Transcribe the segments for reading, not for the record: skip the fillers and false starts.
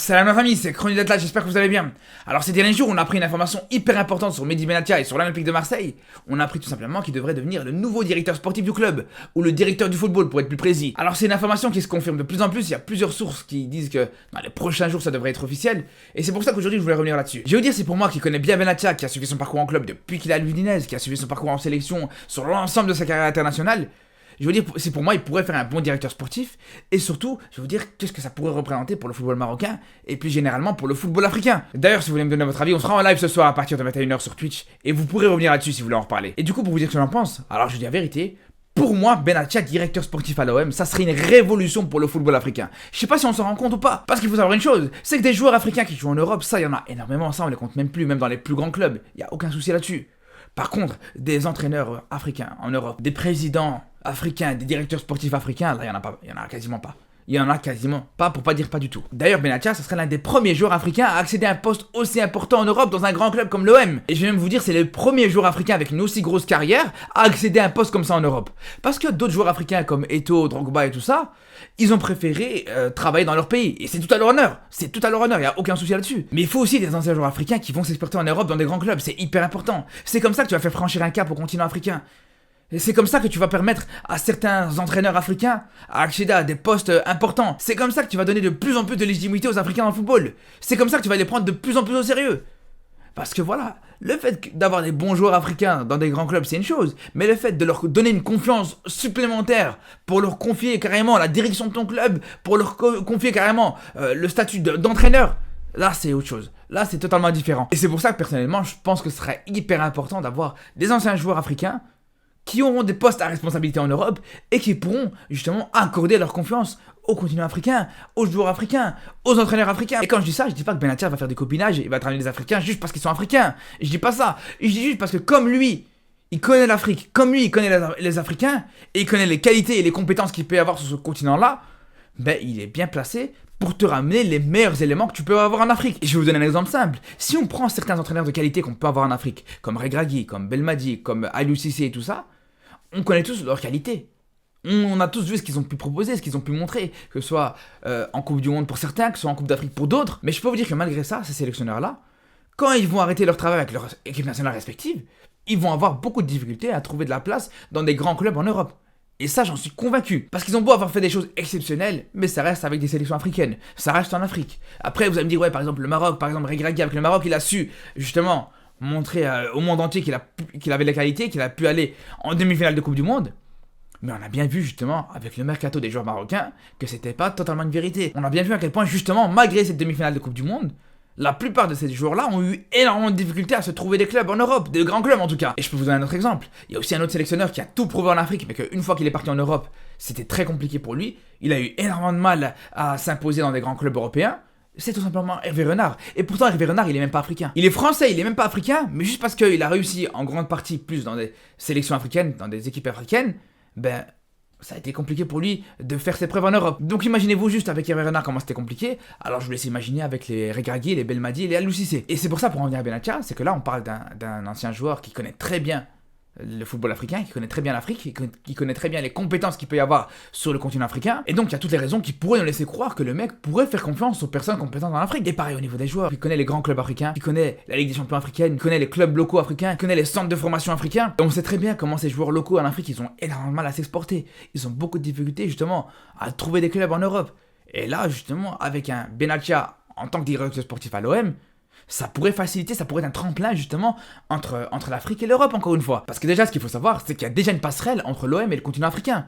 Salam ma famille, c'est Chronique d'Atlas, j'espère que vous allez bien. Alors ces derniers jours, on a appris une information hyper importante sur Mehdi Benatia et sur l'Olympique de Marseille. On a appris tout simplement qu'il devrait devenir le nouveau directeur sportif du club, ou le directeur du football pour être plus précis. Alors c'est une information qui se confirme de plus en plus, il y a plusieurs sources qui disent que dans les prochains jours ça devrait être officiel, et c'est pour ça qu'aujourd'hui je voulais revenir là-dessus. Je veux dire, c'est pour moi qui connais bien Benatia, qui a suivi son parcours en club depuis qu'il est à l'Udinese, qui a suivi son parcours en sélection sur l'ensemble de sa carrière internationale. Je veux dire, c'est pour moi, il pourrait faire un bon directeur sportif. Et surtout, je veux dire, qu'est-ce que ça pourrait représenter pour le football marocain et plus généralement pour le football africain. D'ailleurs, si vous voulez me donner votre avis, on sera en live ce soir à partir de 21h sur Twitch. Et vous pourrez revenir là-dessus si vous voulez en reparler. Et du coup, pour vous dire ce que j'en pense, alors je dis la vérité. Pour moi, Benatia, directeur sportif à l'OM, ça serait une révolution pour le football africain. Je sais pas si on s'en rend compte ou pas. Parce qu'il faut savoir une chose, c'est que des joueurs africains qui jouent en Europe, ça, il y en a énormément. Ça, on les compte même plus, même dans les plus grands clubs. Il n'y a aucun souci là-dessus. Par contre, des entraîneurs africains en Europe, des présidents africains, des directeurs sportifs africains, là, il y en a pas, il y en a quasiment pas. Il y en a quasiment pas, pour pas dire pas du tout. D'ailleurs, Benatia, ce serait l'un des premiers joueurs africains à accéder à un poste aussi important en Europe dans un grand club comme l'OM. Et je vais même vous dire, c'est le premier joueur africain avec une aussi grosse carrière à accéder à un poste comme ça en Europe. Parce que d'autres joueurs africains comme Eto'o, Drogba et tout ça, ils ont préféré travailler dans leur pays. Et c'est tout à leur honneur. C'est tout à leur honneur, il n'y a aucun souci là-dessus. Mais il faut aussi des anciens joueurs africains qui vont s'exporter en Europe dans des grands clubs. C'est hyper important. C'est comme ça que tu vas faire franchir un cap au continent africain. Et c'est comme ça que tu vas permettre à certains entraîneurs africains à accéder à des postes importants. C'est comme ça que tu vas donner de plus en plus de légitimité aux Africains dans le football. C'est comme ça que tu vas les prendre de plus en plus au sérieux. Parce que voilà, le fait d'avoir des bons joueurs africains dans des grands clubs, c'est une chose. Mais le fait de leur donner une confiance supplémentaire, pour leur confier carrément la direction de ton club, pour leur confier carrément le statut d'entraîneur, là c'est autre chose. Là c'est totalement différent. Et c'est pour ça que personnellement, je pense que ce serait hyper important d'avoir des anciens joueurs africains qui auront des postes à responsabilité en Europe et qui pourront justement accorder leur confiance au continent africain, aux joueurs africains, aux entraîneurs africains. Et quand je dis ça, je dis pas que Benatia va faire des copinages et va travailler les Africains juste parce qu'ils sont africains. Je dis pas ça. Je dis juste parce que comme lui, il connaît l'Afrique, comme lui, il connaît les Africains et il connaît les qualités et les compétences qu'il peut y avoir sur ce continent-là, ben il est bien placé pour te ramener les meilleurs éléments que tu peux avoir en Afrique. Et je vais vous donner un exemple simple. Si on prend certains entraîneurs de qualité qu'on peut avoir en Afrique, comme Regragui, comme Belmadi, comme Aliou Cissé et tout ça, on connaît tous leurs qualités. On a tous vu ce qu'ils ont pu proposer, ce qu'ils ont pu montrer, que ce soit en Coupe du Monde pour certains, que ce soit en Coupe d'Afrique pour d'autres. Mais je peux vous dire que malgré ça, ces sélectionneurs-là, quand ils vont arrêter leur travail avec leur équipe nationale respective, ils vont avoir beaucoup de difficultés à trouver de la place dans des grands clubs en Europe. Et ça, j'en suis convaincu. Parce qu'ils ont beau avoir fait des choses exceptionnelles, mais ça reste avec des sélections africaines. Ça reste en Afrique. Après, vous allez me dire, ouais, par exemple, le Maroc, par exemple, Regragui avec le Maroc, il a su, justement, montrer au monde entier qu'il avait la qualité, qu'il a pu aller en demi-finale de Coupe du Monde. Mais on a bien vu, justement, avec le mercato des joueurs marocains, que c'était pas totalement une vérité. On a bien vu à quel point, justement, malgré cette demi-finale de Coupe du Monde, la plupart de ces joueurs-là ont eu énormément de difficultés à se trouver des clubs en Europe, des grands clubs en tout cas. Et je peux vous donner un autre exemple. Il y a aussi un autre sélectionneur qui a tout prouvé en Afrique, mais qu'une fois qu'il est parti en Europe, c'était très compliqué pour lui. Il a eu énormément de mal à s'imposer dans des grands clubs européens. C'est tout simplement Hervé Renard. Et pourtant, Hervé Renard, il est même pas africain. Il est français, il est même pas africain, mais juste parce qu'il a réussi en grande partie plus dans des sélections africaines, dans des équipes africaines, ben ça a été compliqué pour lui de faire ses preuves en Europe. Donc imaginez-vous juste avec Hervé Renard comment c'était compliqué. Alors je vous laisse imaginer avec les Regragui, les Belmadi et les Aliou Cissé. Et c'est pour ça, pour en venir à Benatia, c'est que là on parle d'un ancien joueur qui connaît très bien le football africain, qui connaît très bien l'Afrique, qui connaît très bien les compétences qu'il peut y avoir sur le continent africain. Et donc il y a toutes les raisons qui pourraient nous laisser croire que le mec pourrait faire confiance aux personnes compétentes en Afrique. Et pareil au niveau des joueurs, il connaît les grands clubs africains, il connaît la Ligue des Champions africaine, il connaît les clubs locaux africains, il connaît les centres de formation africains. Et on sait très bien comment ces joueurs locaux en Afrique, ils ont énormément de mal à s'exporter. Ils ont beaucoup de difficultés justement à trouver des clubs en Europe. Et là justement, avec un Benatia en tant que directeur sportif à l'OM, ça pourrait faciliter, ça pourrait être un tremplin justement entre l'Afrique et l'Europe encore une fois. Parce que déjà ce qu'il faut savoir, c'est qu'il y a déjà une passerelle entre l'OM et le continent africain.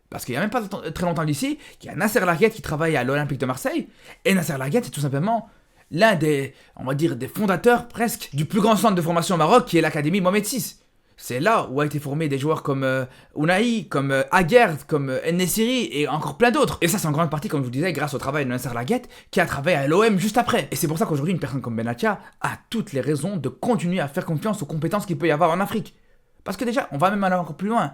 Parce qu'il n'y a même pas très longtemps d'ici, qu'il y a Nasser Larguet qui travaille à l'Olympique de Marseille. Et Nasser Larguet c'est tout simplement l'un des, on va dire, des fondateurs presque du plus grand centre de formation au Maroc qui est l'Académie Mohamed VI. C'est là où a été formé des joueurs comme Ounahi, comme Aguerd, comme Nessiri et encore plein d'autres. Et ça c'est en grande partie, comme je vous disais, grâce au travail de Nasser Larguet qui a travaillé à l'OM juste après. Et c'est pour ça qu'aujourd'hui une personne comme Benatia a toutes les raisons de continuer à faire confiance aux compétences qu'il peut y avoir en Afrique. Parce que déjà, on va même aller encore plus loin.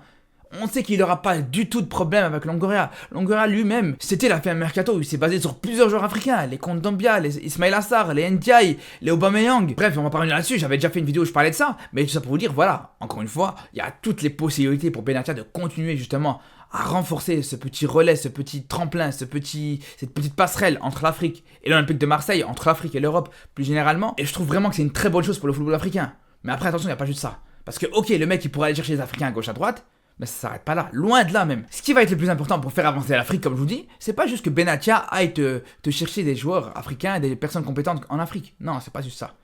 On sait qu'il n'aura pas du tout de problème avec Longoria. Longoria lui-même, il a fait un mercato où il s'est basé sur plusieurs joueurs africains. Les Kondogbia, les Ismail Assar, les Ndiaye, les Aubameyang. Bref, on va pas revenir là-dessus, j'avais déjà fait une vidéo où je parlais de ça. Mais tout ça pour vous dire, voilà, encore une fois, il y a toutes les possibilités pour Benatia de continuer justement à renforcer ce petit relais, ce petit tremplin, cette petite passerelle entre l'Afrique et l'Olympique de Marseille, entre l'Afrique et l'Europe plus généralement. Et je trouve vraiment que c'est une très bonne chose pour le football africain. Mais après, attention, il n'y a pas juste ça. Parce que, ok, le mec, il pourrait aller chercher les Africains à gauche, à droite, mais ça s'arrête pas là, loin de là même. Ce qui va être le plus important pour faire avancer l'Afrique, comme je vous dis, c'est pas juste que Benatia aille te chercher des joueurs africains et des personnes compétentes en Afrique. Non, c'est pas juste ça.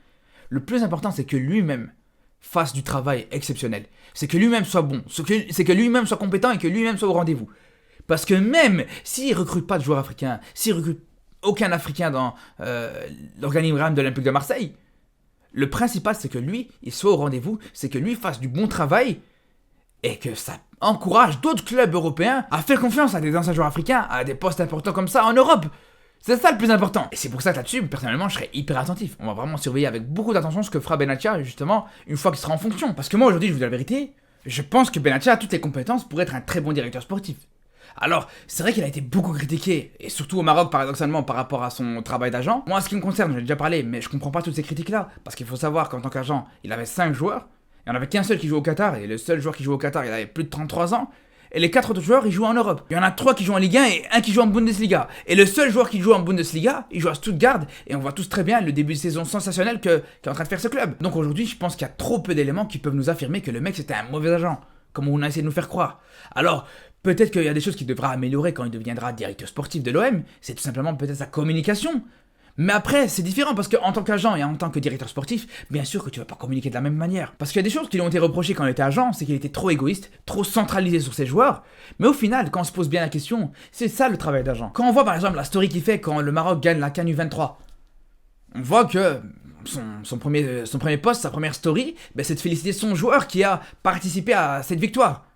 Le plus important, c'est que lui-même fasse du travail exceptionnel. C'est que lui-même soit bon, c'est que lui-même soit compétent et que lui-même soit au rendez-vous. Parce que même s'il recrute pas de joueurs africains, s'il recrute aucun Africain dans l'organigramme de l'Olympique de Marseille, le principal, c'est que lui, il soit au rendez-vous, c'est que lui fasse du bon travail et que ça encourage d'autres clubs européens à faire confiance à des anciens joueurs africains à des postes importants comme ça en Europe. C'est ça le plus important. Et c'est pour ça que là-dessus, personnellement, je serais hyper attentif. On va vraiment surveiller avec beaucoup d'attention ce que fera Benatia, justement, une fois qu'il sera en fonction. Parce que moi, aujourd'hui, je vous dis la vérité, je pense que Benatia a toutes les compétences pour être un très bon directeur sportif. Alors, c'est vrai qu'il a été beaucoup critiqué, et surtout au Maroc, paradoxalement, par rapport à son travail d'agent. Moi, en ce qui me concerne, j'en ai déjà parlé, mais je comprends pas toutes ces critiques-là. Parce qu'il faut savoir qu'en tant qu'agent, il avait 5 joueurs, il n'y en avait qu'un seul qui joue au Qatar, et le seul joueur qui joue au Qatar, il avait plus de 33 ans. Et les 4 autres joueurs, ils jouent en Europe. Il y en a 3 qui jouent en Ligue 1 et 1 qui joue en Bundesliga. Et le seul joueur qui joue en Bundesliga, il joue à Stuttgart. Et on voit tous très bien le début de saison sensationnel qu'est en train de faire ce club. Donc aujourd'hui, je pense qu'il y a trop peu d'éléments qui peuvent nous affirmer que le mec c'était un mauvais agent, comme on a essayé de nous faire croire. Alors, peut-être qu'il y a des choses qu'il devra améliorer quand il deviendra directeur sportif de l'OM. C'est tout simplement peut-être sa communication. Mais après, c'est différent parce qu'en tant qu'agent et en tant que directeur sportif, bien sûr que tu vas pas communiquer de la même manière. Parce qu'il y a des choses qui lui ont été reprochées quand il était agent, c'est qu'il était trop égoïste, trop centralisé sur ses joueurs. Mais au final, quand on se pose bien la question, c'est ça le travail d'agent. Quand on voit par exemple la story qu'il fait quand le Maroc gagne la CAN U23, on voit que son premier post, sa première story, c'est de féliciter son joueur qui a participé à cette victoire.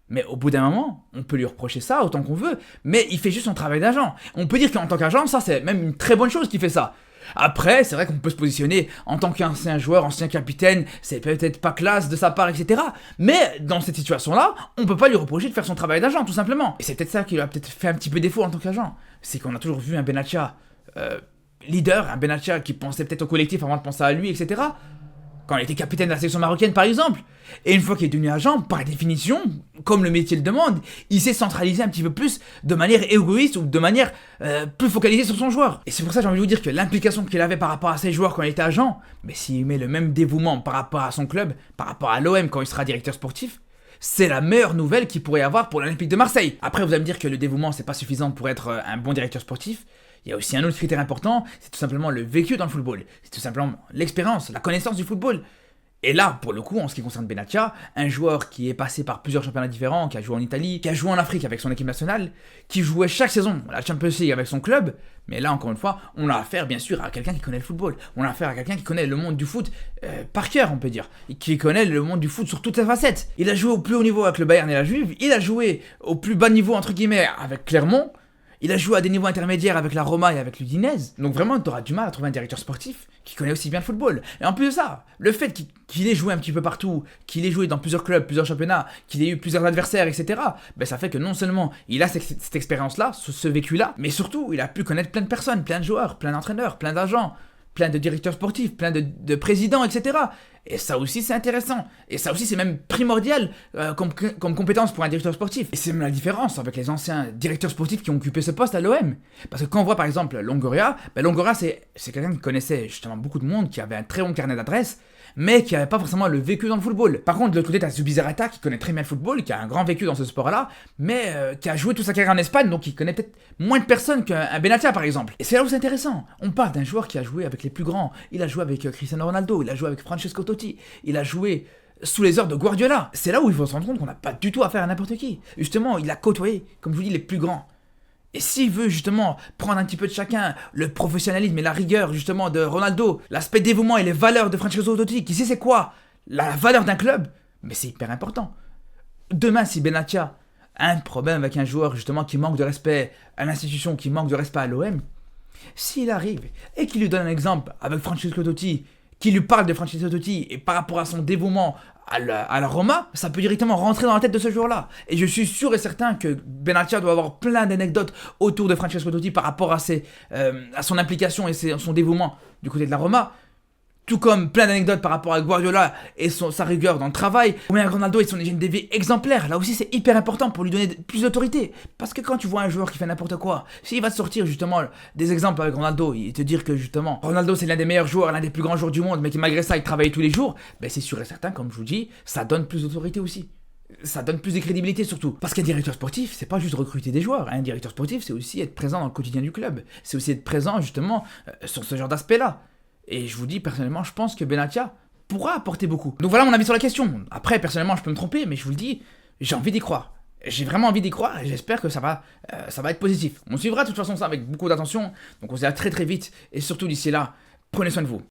Mais au bout d'un moment, on peut lui reprocher ça autant qu'on veut, mais il fait juste son travail d'agent. On peut dire qu'en tant qu'agent, ça c'est même une très bonne chose qu'il fait ça. Après, c'est vrai qu'on peut se positionner en tant qu'ancien joueur, ancien capitaine, c'est peut-être pas classe de sa part, etc. Mais dans cette situation-là, on peut pas lui reprocher de faire son travail d'agent, tout simplement. Et c'est peut-être ça qui lui a peut-être fait un petit peu défaut en tant qu'agent. C'est qu'on a toujours vu un Benatia leader, un Benatia qui pensait peut-être au collectif avant de penser à lui, etc. Quand il était capitaine de la sélection marocaine par exemple. Et une fois qu'il est devenu agent, par définition, comme le métier le demande, il s'est centralisé un petit peu plus de manière égoïste ou de manière plus focalisée sur son joueur. Et c'est pour ça que j'ai envie de vous dire que l'implication qu'il avait par rapport à ses joueurs quand il était agent, mais s'il met le même dévouement par rapport à son club, par rapport à l'OM quand il sera directeur sportif, c'est la meilleure nouvelle qu'il pourrait y avoir pour l'Olympique de Marseille. Après vous allez me dire que le dévouement c'est pas suffisant pour être un bon directeur sportif. Il y a aussi un autre critère important, c'est tout simplement le vécu dans le football. C'est tout simplement l'expérience, la connaissance du football. Et là, pour le coup, en ce qui concerne Benatia, un joueur qui est passé par plusieurs championnats différents, qui a joué en Italie, qui a joué en Afrique avec son équipe nationale, qui jouait chaque saison la Champions League avec son club, mais là, encore une fois, on a affaire, bien sûr, à quelqu'un qui connaît le football. On a affaire à quelqu'un qui connaît le monde du foot par cœur, on peut dire. Et qui connaît le monde du foot sur toutes ses facettes. Il a joué au plus haut niveau avec le Bayern et la Juve, il a joué au plus bas niveau, entre guillemets, avec Clermont, il a joué à des niveaux intermédiaires avec la Roma et avec l'Udinese. Donc vraiment, tu auras du mal à trouver un directeur sportif qui connaît aussi bien le football. Et en plus de ça, le fait qu'il ait joué un petit peu partout, qu'il ait joué dans plusieurs clubs, plusieurs championnats, qu'il ait eu plusieurs adversaires, etc., ça fait que non seulement il a cette expérience-là, ce vécu-là, mais surtout, il a pu connaître plein de personnes, plein de joueurs, plein d'entraîneurs, plein d'agents, plein de directeurs sportifs, plein de présidents, etc. Et ça aussi c'est intéressant. Et ça aussi c'est même primordial comme compétence pour un directeur sportif. Et c'est même la différence avec les anciens directeurs sportifs qui ont occupé ce poste à l'OM. Parce que quand on voit par exemple Longoria, Longoria c'est quelqu'un qui connaissait justement beaucoup de monde, qui avait un très bon carnet d'adresses, mais qui n'avait pas forcément le vécu dans le football. Par contre, de l'autre côté, t'as Zubizarreta qui connaît très bien le football, qui a un grand vécu dans ce sport-là, mais qui a joué toute sa carrière en Espagne, donc il connaît peut-être moins de personnes qu'un Benatia par exemple. Et c'est là où c'est intéressant. On parle d'un joueur qui a joué avec les plus grands. Il a joué avec Cristiano Ronaldo, il a joué avec Francesco Totti, il a joué sous les ordres de Guardiola. C'est là où il faut se rendre compte qu'on n'a pas du tout affaire à n'importe qui. Justement, il a côtoyé, comme je vous dis, les plus grands. Et s'il veut justement prendre un petit peu de chacun, le professionnalisme et la rigueur justement de Ronaldo, l'aspect dévouement et les valeurs de Francesco Totti, qui sait c'est quoi la valeur d'un club, mais c'est hyper important. Demain, si Benatia a un problème avec un joueur justement qui manque de respect à l'institution, qui manque de respect à l'OM, s'il arrive et qu'il lui donne un exemple avec Francesco Totti, qui lui parle de Francesco Totti et par rapport à son dévouement à la Roma, ça peut directement rentrer dans la tête de ce joueur-là. Et je suis sûr et certain que Benatia doit avoir plein d'anecdotes autour de Francesco Totti par rapport à son implication et son dévouement du côté de la Roma, Tout comme plein d'anecdotes par rapport à Guardiola et sa rigueur dans le travail, ou bien Ronaldo et son hygiène de vie exemplaire. Là aussi, c'est hyper important pour lui donner plus d'autorité. Parce que quand tu vois un joueur qui fait n'importe quoi, s'il va te sortir justement des exemples avec Ronaldo et te dire que justement Ronaldo c'est l'un des meilleurs joueurs, l'un des plus grands joueurs du monde, mais qui malgré ça il travaille tous les jours, ben c'est sûr et certain, comme je vous dis, ça donne plus d'autorité aussi. Ça donne plus de crédibilité surtout. Parce qu'un directeur sportif, c'est pas juste recruter des joueurs. Un directeur sportif, c'est aussi être présent dans le quotidien du club. C'est aussi être présent justement sur ce genre d'aspect-là. Et je vous dis, personnellement, je pense que Benatia pourra apporter beaucoup. Donc voilà mon avis sur la question. Après, personnellement, je peux me tromper, mais je vous le dis, j'ai envie d'y croire. J'ai vraiment envie d'y croire et j'espère que ça va être positif. On suivra de toute façon ça avec beaucoup d'attention. Donc on se dit à très très vite. Et surtout d'ici là, prenez soin de vous.